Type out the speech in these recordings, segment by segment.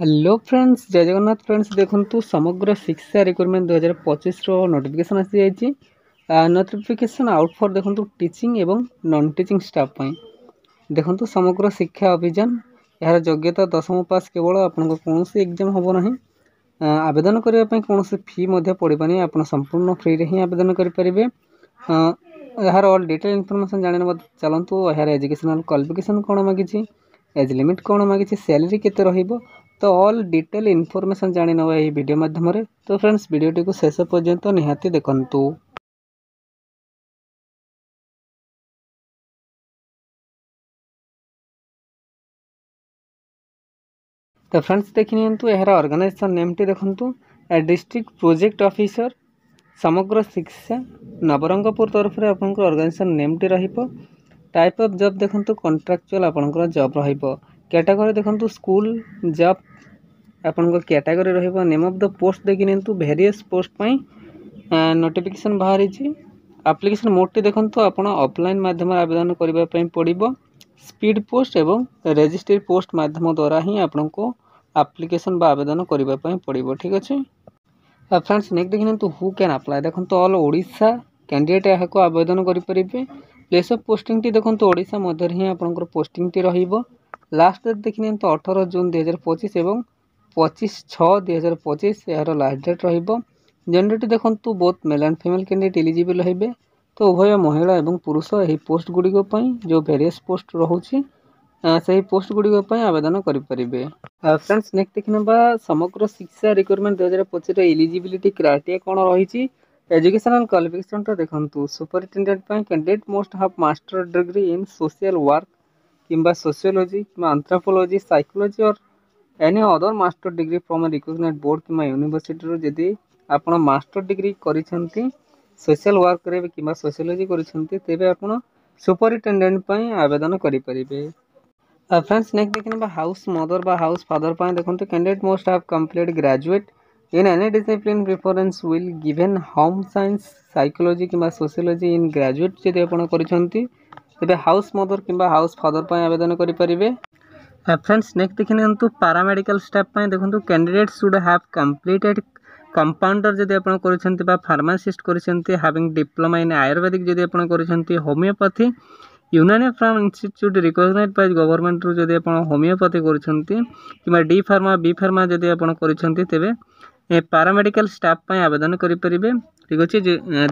Hello friends, जय Jagannath friends. देखो समग्र शिक्षा रिक्रुटमेंट 2025 नोटिफिकेशन आसी जाइए। नोटिफिकेशन आउट फॉर देखो टीचिंग एवं नॉन टीचिंग स्टाफ देखो समग्र शिक्षा अभियान यार योग्यता 10वीं पास केवल आपन कौन एग्जाम हम ना। आवेदन करने कौन फी पड़ानी, आप संपूर्ण फ्री रे ही आवेदन करेंगे। यार ऑल डिटेल इनफॉरमेशन जाना चलतु। यार एजुकेशनल क्वालिफिकेशन कौन मागिଛି, एज लिमिट कौन मागिଛି, सैलरी केते रहिबो, तो ऑल डिटेल इनफॉरमेशन जानी नवा यही वीडियो माध्यम। तो फ्रेंड्स वीडियोटी को शेष पर्यंत निहाती देखंतु। तो फ्रेंड्स देखी नियंतु यार ऑर्गेनाइजेशन नेम टी देखंतु, डिस्ट्रिक्ट प्रोजेक्ट ऑफिसर समग्र शिक्षा नवरंगपुर तरफ से आपन ऑर्गेनाइजेशन नेम टी रहिबो। टाइप ऑफ जॉब देखंतु कॉन्ट्रैक्चुअल आपन जॉब रहिबो। कैटेगरी देखंतु स्कूल जॉब आपन कैटेगरी रहिबो। नेम ऑफ द पोस्ट देखि नियंतु वेरियस पोस्ट पई नोटिफिकेशन बाहरी छी। एप्लिकेशन मोड टी देखंतु आपण ऑफलाइन माध्यम आवेदन करबा पई पड़िबो। स्पीड पोस्ट एवं रजिस्ट्री पोस्ट माध्यम द्वारा ही आपन को एप्लिकेशन बा आवेदन करबा पई पड़िबो। ठीक अछि फ्रेंड्स, नेक्स्ट देखिनतु हु कैन अप्लाई देखंतु ऑल ओडिशा कैंडिडेट यहा को आवेदन करि परिबे। प्लेस ऑफ पोस्टिंग टी देखंतु ओडिशा मध्य ही आपन पोस्टिंग टी रहिबो। लास्ट डेट देखिनतु 18 जून 2025 एवं 25/6/2025 यार लास्ट डेट रहिबो। जेंडर देखंतु both male and female candidate eligible हेबे। तो उभय महिला एवं पुरुष यही पोस्ट गुड़िक जो वेरियस पोस्ट रोचे से पोस्ट गुड़िक आवेदन करेंगे। फ्रेंड्स नेक्स्ट देखना समग्र शिक्षा रिक्रुटमेंट 2025 एलिजिबिलिटी क्राइटेरिया कौन रही। एजुकेशनल क्वालिफिकेशन तो देखंतु superintendent candidate most have master degree in social work किंबा सोशियोलॉजी किंबा anthropology psychology or any other master degree from recognized board किंबा यूनिवर्सिटी जदि आपण मास्टर डिग्री करिसेंती सोशल वर्क रे किंबा सोशियोलॉजी करिसेंती तेबे आपण सुपरिटेंडेंट पई आवेदन करि परिबे। फ्रेंड्स नेक्स्ट देखिना हाउस मदर बा हाउस फादर पई देखंतु candidate most have complete graduate in any discipline preference will given home science psychology किंबा सोशियोलॉजी इन ग्रेजुएट जदि आपण करिसेंती तेबे हाउस मदर किंबा हाउस फादर पई आवेदन करि परिबे। फ्रेंड्स नेक्स्ट देखिनतु पैरामेडिकल स्टाफ पई देखंतु candidate should have completed compounder जदि आपण करिसेंती बा फार्मासिस्ट करिसेंती हैविंग डिप्लोमा इन आयुर्वेदिक जदि आपण करिसेंती homeopathy Unani from institute recognised by government रु जदि आपण होमियोपैथी करिसेंती किंबा डी फार्मा बी फार्मा जदि आपण करिसेंती तेबे पैरामेडिकल स्टाफ पई आवेदन करि परिबे। ठीक अछि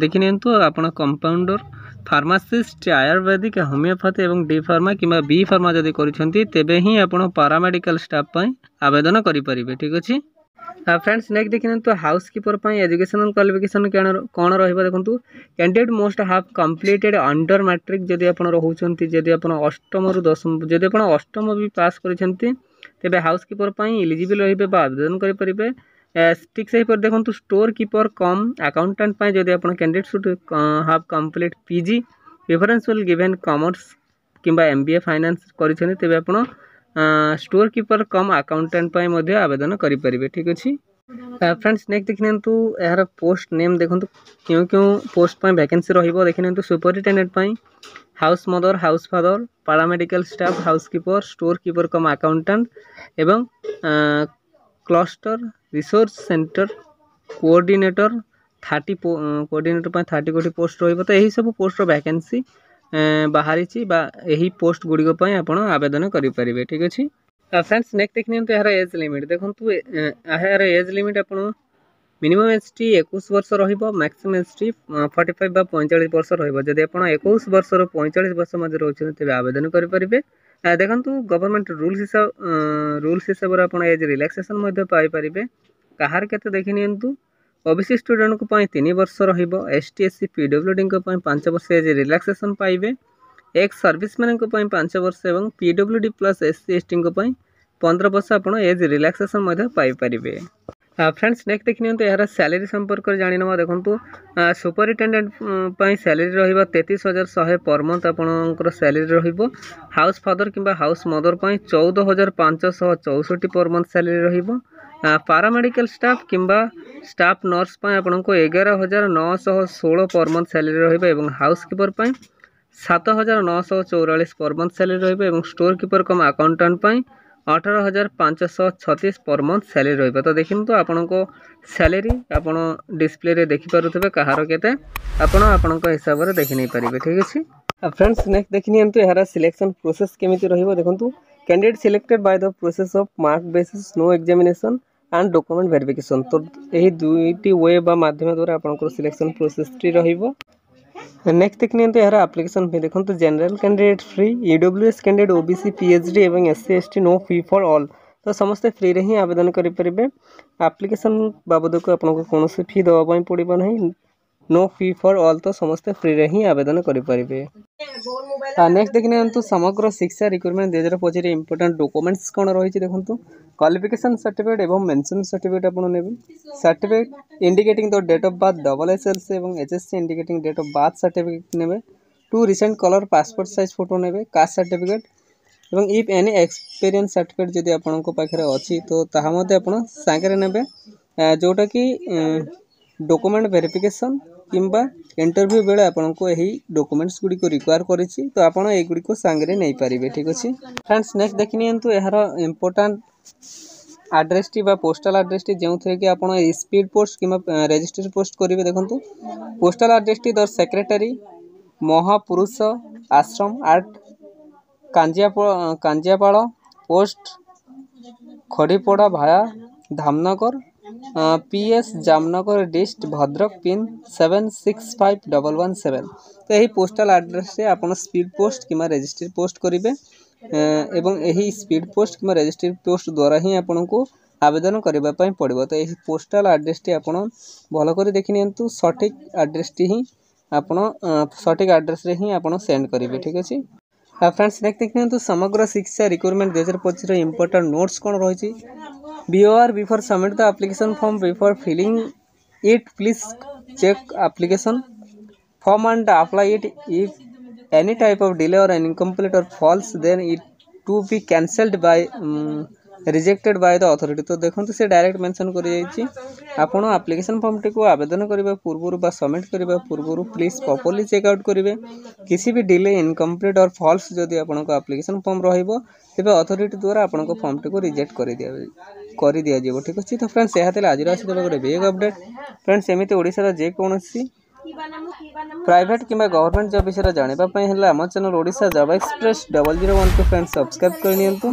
देखि नियंतु आपण कंपाउंडर फार्मासिस्ट आयुर्वेदिक होमियोपैथी एवं डी फार्मा किंबा बी फार्मा जदि करिसेंती तेबे ही आपण पैरामेडिकल स्टाफ पई आवेदन करि परिबे। ठीक अछि फ्रेंड्स नेक्स्ट देखिए हाउसकीपर एजुकेशनल क्वालिफिकेशन कौन रहा देखो कैंडिडेट मोस्ट हाव कंप्लीटेड अंडर मैट्रिक जदि आप रोचे जदि आप अष्टम रु दशम जदि आप अष्टम भी पास कर हाउसकीपर एलिजिबल रही आवेदन करेंगे। ठीक से देखो स्टोर कीपर कम अकाउंटेंट जदि आप candidate should have complete PG preference will given commerce किंबा एमबीए फाइनेंस करेंगे आप स्टोर कीपर कम अकाउंटेंट आवेदन करेंगे। ठीक अच्छे फ्रेंड्स नेक्स्ट देखिए यार पोस्ट नेम देखो क्यों क्यों पोस्ट वैकेंसी रही देखिए superintendent house mother house father paramedical staff housekeeper store keeper cum accountant एवं cluster resource centre coordinator 30 coordinator 30 गोटी पोस्ट रही। तो यही सब पोस्ट वैकेंसी बाहरी यही पोस्ट गुड़िक आपण आवेदन करेंगे। ठीक अच्छे फ्रेंड्स नेक्स्ट देखिए यार एज लिमिट देखो यार एज लिमिट आप मिनिमम एज टी 21 वर्ष मैक्सिमम एज टी 45 बा 45 वर्ष रही। आप 21 वर्ष 45 वर्ष मध्य रोचे तेज आवेदन करेंगे। देखो गवर्नमेंट रूल्स हिसाब से एज रिलैक्सेशन पाइपर कहार के देखी नियंतु ओबीसी स्टूडेंट को 3 वर्ष एसटी एससी पीडब्ल्यूडी 5 वर्ष एज रिलैक्सेशन पाइबे। एक्स सर्विसमैन 5 वर्ष और पीडब्ल्यूडी प्लस एससी एसटी 15 वर्ष आप age relaxation Piper. Friends next देखिए यार सैलरी संपर्क जानी ना देखो सुपरिटेंडेंट सैलरी रही 33,100 पर मंथ आपंकर सैलरी रही। हाउस फादर किंबा house mother 14,564 per month salary रही। पैरामेडिकल स्टाफ किंबा स्टाफ नर्स आपको 11,916 पर मंथ सैलरी रही। हाउसकीपर 7,944 पर मंथ सैलरी रही। Store keeper cum accountant 18,536 per month salary रहिबो। तो देखिन तो आपनको सैलरी आपण डिस्प्ले रे देखि पारुथबे कहार केते आपण आपनको हिसाब रे देखि नै परिबे। ठीक अछि फ्रेंड्स नेक्स्ट देखिनियंतु एहारा सिलेक्शन प्रोसेस केमिति रहिबो देखंतु candidate selected by the process of mark basis no examination and document verification. तो यही दुईटी वे बा माध्यम द्वारा आपनको सिलेक्शन प्रोसेस टी रहिबो। नेक्स्ट देखिनियंतु एहारा एप्लीकेशन फी देखंतु general candidate free, EWS candidate, OBC, PhD एवं SC ST no fee for all. तो समस्त फ्री रे ही आवेदन करि परिबे। एप्लीकेशन बाबद को आपनको कोनोसी फी दवा पई पड़िबो नहीं, नो फी फॉर ऑल। तो समस्त फ्री रे ही आवेदन करि परिबे। नेक्स्ट देखिनियंतु समग्र शिक्षा रिक्रूटमेंट 2025 इंपोर्टेंट डॉक्यूमेंट्स कोन रहिछि देखंतु क्वालिफिकेशन सर्टिफिकेट एवं मेंशन सर्टिफिकेट आपन नेबे, certificate indicating the date of birth double SLC एवं HSC indicating date of birth certificate नेबे, 2 recent colour passport size photo नेबे, कास्ट सर्टिफिकेट एवं इफ एनी एक्सपीरियंस सर्टिफिकेट जदि आपनको पाखरे अछि तो ताहा मध्ये आपण सांगरे नेबे, जोटा कि डॉक्यूमेंट वेरिफिकेशन किंबा इंटरव्यू बेले आपनको यही डॉक्यूमेंट्स गुडी को रिक्वायर करिछि। तो आपण ए गुडी को सांगरे नै परिबे। ठीक अछि फ्रेंड्स नेक्स्ट देखिनियंतु एहार इंपोर्टेंट एड्रेस टी बा पोस्टल एड्रेस टी जेउ थरे कि आपण स्पीड पोस्ट किंबा रजिस्टर पोस्ट करिवे देखंतु पोस्टल एड्रेस टी the secretary Mahapurush Ashram at Kanjiapada post Khadipada भाया Dhamnagar PS Jamnagar dist Bhadrak pin 765117। तो यही पोस्टल एड्रेस से आपण स्पीड पोस्ट किंबा रजिस्टर पोस्ट करिवे एवं यही स्पीड पोस्ट किंबा रजिस्टर पोस्ट द्वारा ही आपण को आवेदन करबा पई पड़िबो। तो यही पोस्टल एड्रेस टी आपण भलो करी देखि नियंतु सटीक एड्रेस टी ही आपण सटीक एड्रेस रे ही आपण सेंड करिवे। ठीक अछि फ्रेंड्स नेक्स्ट देखिनियंतु समग्र शिक्षा रिक्रूटमेंट 2025 रो इंपोर्टेंट नोट्स कोन रहिछि। BOR before submit the application form, before filling it please check application form and apply it. If any type of delay or incomplete or false then it to be cancelled by rejected by the authority। तो देखंतु से direct mention करि जाइछि आपण application form T को आवेदन करबा पूर्वरु बा सबमिट करबा पूर्वरु प्लीज प्रॉपर्ली चेक आउट करिवे। किसी भी डिले इनकम्प्लीट और फॉल्स जदि आपण को एप्लीकेशन फॉर्म रहिबो तेबे अथॉरिटी द्वारा आपण को फॉर्म टी को रिजेक्ट कर दिया जीवो। ठीक अछि तो फ्रेंड्स यहा तेला आज आसी गोटे बिग अपडेट। फ्रेंड्स एमिते ओडिसा जे कोनोसी प्राइवेट किंबा गवर्नमेंट जॉब विषय जानिबा पई हला हम चैनल ओडिसा जॉब एक्सप्रेस 001 को फ्रेंड्स सब्सक्राइब कर नियंतु।